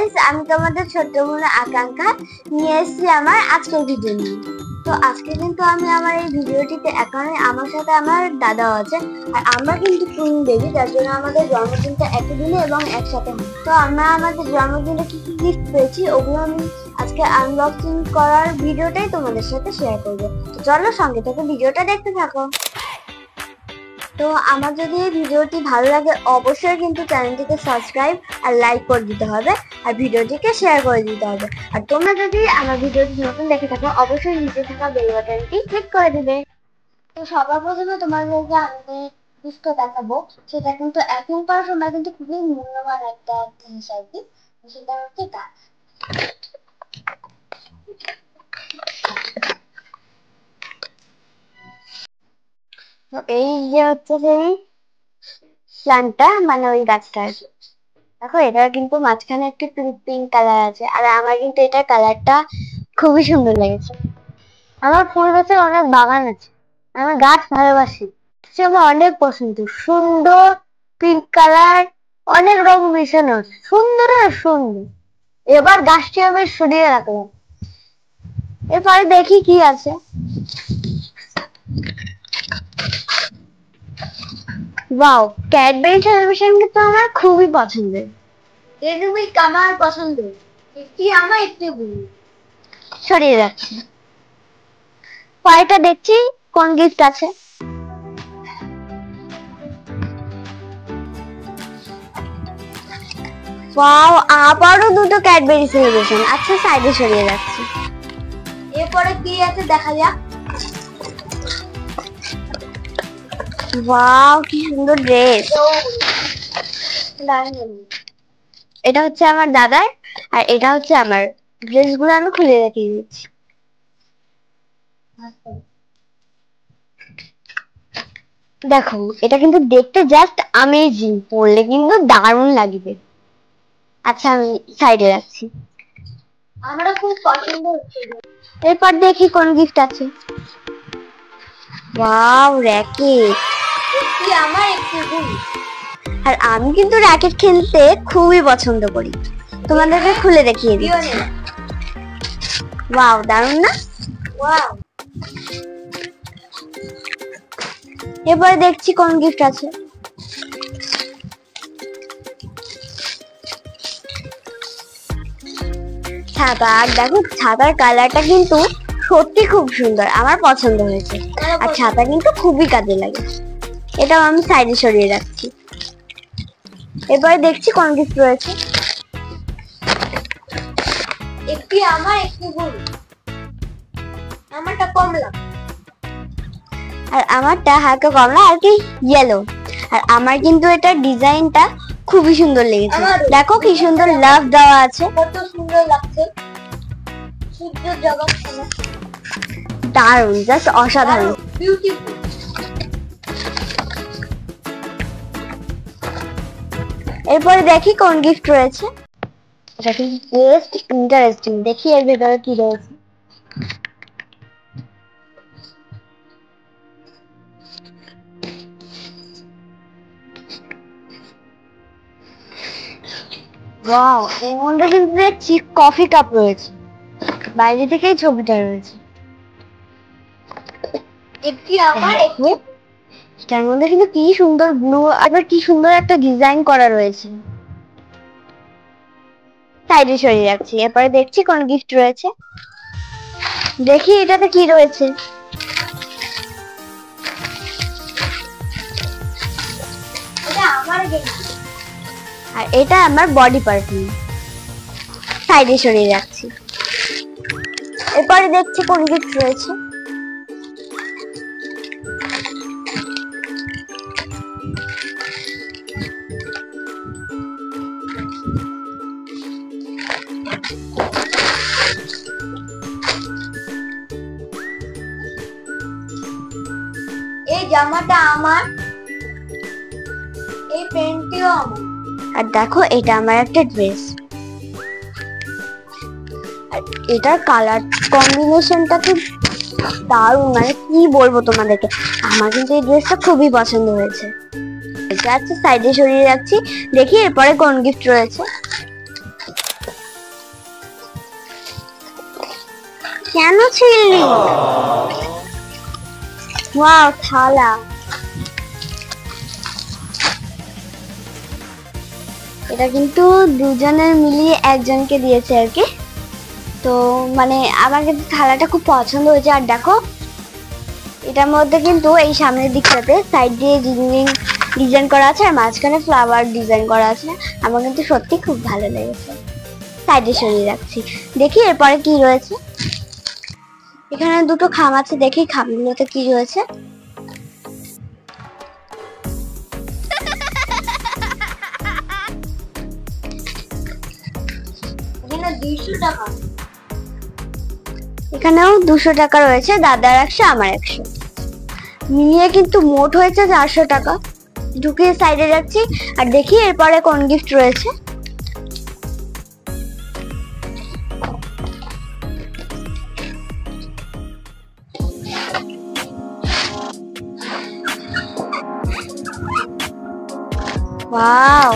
Friends আমি তোমাদের ছোট বোন আকাঙ্ক্ষা নিয়ে এসেছি আমার আজকের ভিডিও নিয়ে। তো আজকে কিন্তু আমি আমার এই ভিডিওটিতে এখানে আমার সাথে আমার দাদা আছে আর আমরা কিন্তু টুইন বেবি, যার জন্য আমাদের জন্মদিনটা একই দিনে এবং একসাথে হয়। তো আমরা আমাদের জন্মদিনে কি কি গিফট পেয়েছি ওগুলো আমি আজকে আনবক্সিং করার ভিডিওটাই তোমাদের সাথে শেয়ার করব। তো চলো সঙ্গে থেকে ভিডিওটা দেখতে থাকো। তো আমার যদি এই ভিডিওটি ভালো লাগে অবশ্যই কিন্তু চ্যানেলটিকে সাবস্ক্রাইব আর লাইক করে দিতে হবে আর ভিডিওটিকে শেয়ার করে দিতে হবে। আর তোমরা যদি আমার ভিডিওটি নতুন দেখে থাকো অবশ্যই নিচে থাকা বেল বাটনটি ক্লিক করে দিবে। তো সবার প্রথমে তোমাদেরকে আমি গিফট দেখাবো, সেটা কিন্তু এখনকার সময় কিন্তু খুবই মূল্যবান একটা জিনিস আর কি, সেটা হচ্ছে গাছ। এই যে হচ্ছে সেই প্ল্যান্টটা, মানে ওই গাছটা। দেখো এটা কিন্তু মাঝখানে একটু পিঙ্ক কালার আছে আর আমার কিন্তু এটা কালারটা খুবই সুন্দর লেগেছে। আমার ফুল গাছের অনেক বাগান আছে, আমার গাছ ভালোবাসি, আমার অনেক পছন্দ। সুন্দর পিঙ্ক কালার, অনেক রং মিশানো, সুন্দর আর সুন্দর। এবার গাছটি আমি সরিয়ে রাখলাম, এরপরে দেখি কি আছে। ওয়াও, ক্যাডবেরি সেলিব্রেশন কিন্তু আমার খুবই পছন্দের, এরকমই আমার পছন্দ। একটি আমার একটি গুলি সরিয়ে যাচ্ছে। পরেরটা দেখছি কোন গিফট আছে। ওয়াও, আবারও দুটো ক্যাডবেরি সেলিব্রেশন। আচ্ছা সাইডে সরিয়ে যাচ্ছি। এরপরে কি আছে দেখা যাক। ওয়াও কি সুন্দর ড্রেস। এটা হচ্ছে আমার দাদার আর এটা হচ্ছে আমার। ড্রেসগুলো আমি খুলে রেখে দিচ্ছি। দেখো এটা কিন্তু দেখতে জাস্ট আমেজিং, পরলে কিন্তু দারুণ লাগবে। আচ্ছা আমি সাইডে রাখছি, আমার খুব পছন্দ হচ্ছে। এরপর দেখি কোন গিফট আছে। ওয়াও র‍্যাকেট, কি আমার একটু গুলি। আর আমি কিন্তু র‍্যাকেট খেলতে খুবই পছন্দ করি, তোমাদেরকে খুলে দেখিয়ে দিচ্ছি। ওয়াও দারুণ না? ওয়াও। এবারে দেখছি কোন গিফট আছে। ছাতা, আর দেখো ছাতার কালারটা কিন্তু সত্যি খুব সুন্দর, আমার পছন্দ হয়েছে। আর ছাতা কিন্তু খুবই কাজে লাগে। এটাও আমি সাইডে সরিয়ে রাখছি। এবারে দেখছি কোন গিফট রয়েছে। একটি আমার একটি গুল, আমারটা কমলা আর আমারটা হালকা কমলা আর কি ইয়েলো। আর আমার কিন্তু এটা ডিজাইনটা খুবই সুন্দর লেগেছে। দেখো কি সুন্দর লাভ দেওয়া আছে, কত সুন্দর লাগছে। সূর্য জগৎ দারুণ, জাস্ট অসাধারণ, বিউটিফুল। এরপরে দেখি কোন গিফট রয়েছে। এটা কি বেস্ট ইন্টারেস্টিং, দেখি এর ভেতরে কি রয়েছে। ওয়াও, এর মধ্যে কিন্তু দেখছি কফি কাপ রয়েছে, বাইরে থেকেই ছবিটা রয়েছে। একটি আমার একটি, তার মধ্যে কিন্তু কি সুন্দর ব্লু, আবার কি সুন্দর একটা ডিজাইন করা রয়েছে। সাইডে সরিয়ে রাখছি। এরপরে দেখছি কোন গিফট রয়েছে। দেখি এটাতে কি রয়েছে। এটা আমার গিফট আর এটা আমার বডি পারফিউম। সাইডে সরিয়ে রাখছি। এরপরে দেখছি কোন গিফট রয়েছে। এই জামাটা আমার, এই প্যান্টটিও আমার। আর দেখো এটা আমার একটা ড্রেস, আর এটার কালার কম্বিনেশনটা খুব দারুণ, মানে কি বলবো তোমাদেরকে। আমার কিন্তু এই ড্রেসটা খুবই পছন্দ হয়েছে। এটা আচ্ছা সাইডে সরিয়ে রাখছি। দেখি এরপরে কোন গিফট রয়েছে। কেন ছিললি? ওয়াও, থালা। এটা কিন্তু দুজনের মিলিয়ে একজনকে দিয়েছে আর কি। তো মানে আমার কিন্তু থালাটা খুব পছন্দ হয়েছে। আর দেখো এটার মধ্যে কিন্তু এই সামনের দিকটাতে সাইড দিয়ে ডিজাইন করা আছে আর মাঝখানে ফ্লাওয়ার ডিজাইন করা আছে। আমার কিন্তু সত্যি খুব ভালো লেগেছে। সাইডে সরিয়ে রাখছি, দেখি এরপরে কি রয়েছে। এখানে দুটো খাম আছে, দেখি খামগুলোতে কি রয়েছে। এখানেও 200 টাকা রয়েছে, দাদার 100 আমার 100, মিলিয়ে কিন্তু মোট হয়েছে 400 টাকা। ঢুকিয়ে সাইডে রাখছি আর দেখি এরপরে কোন গিফট রয়েছে। ওয়াও,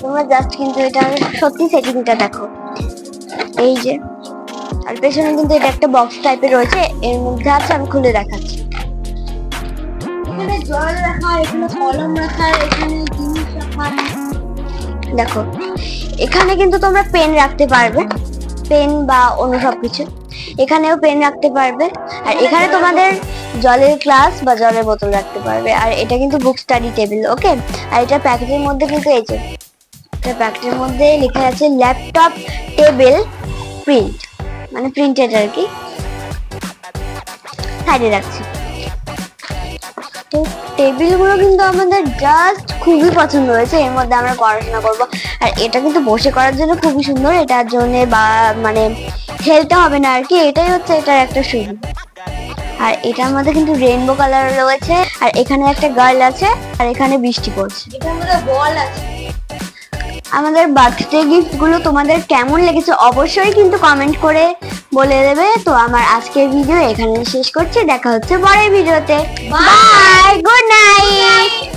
তোমরা জাস্ট কিন্তু এটা সত্যি সেটিংটা দেখো। এই যে আর পেছনে কিন্তু এটা একটা বক্স টাইপের রয়েছে, এর মধ্যে আছে, আমি খুলে দেখাচ্ছি। এখানে জল রাখা, এখানে কলম রাখা, এখানে জিনিস রাখা। দেখো এখানে কিন্তু তোমরা পেন রাখতে পারবে, পেন বা অন্য সবকিছু। এখানেও পেন রাখতে পারবে। আর এখানে তোমাদের জলের গ্লাস বা জলের বোতল রাখতে পারবে। আর এটা কিন্তু বুক স্টাডি টেবিল, ওকে। আর এটা প্যাকেটের মধ্যে কিন্তু এই যে এটা প্যাকেটের মধ্যে লেখা আছে ল্যাপটপ টেবিল প্রিন্ট, মানে প্রিন্টেড আর কি। সাইডে রাখছি। তো টেবিলগুলো কিন্তু আমাদের জাস্ট খুবই পছন্দ হয়েছে, এর মধ্যে আমরা পড়াশোনা করব। আর এটা কিন্তু বসে করার জন্য খুবই সুন্দর, এটার জন্য বা মানে খেলতে হবে না আর কি, এটাই হচ্ছে এটার একটা সুবিধা। আর এটার মধ্যে কিন্তু রেইনবো কালার রয়েছে। আর এখানে একটা গার্ল আছে আর এখানে বৃষ্টি পড়ছে। এটার মধ্যে বল আছে। আমাদের বার্থডে গিফট গুলো তোমাদের কেমন লেগেছে অবশ্যই কিন্তু কমেন্ট করে বলে দেবে। তো আমার আজকের ভিডিও এখানে শেষ করছি, দেখা হচ্ছে পরের ভিডিওতে। Bye, good night.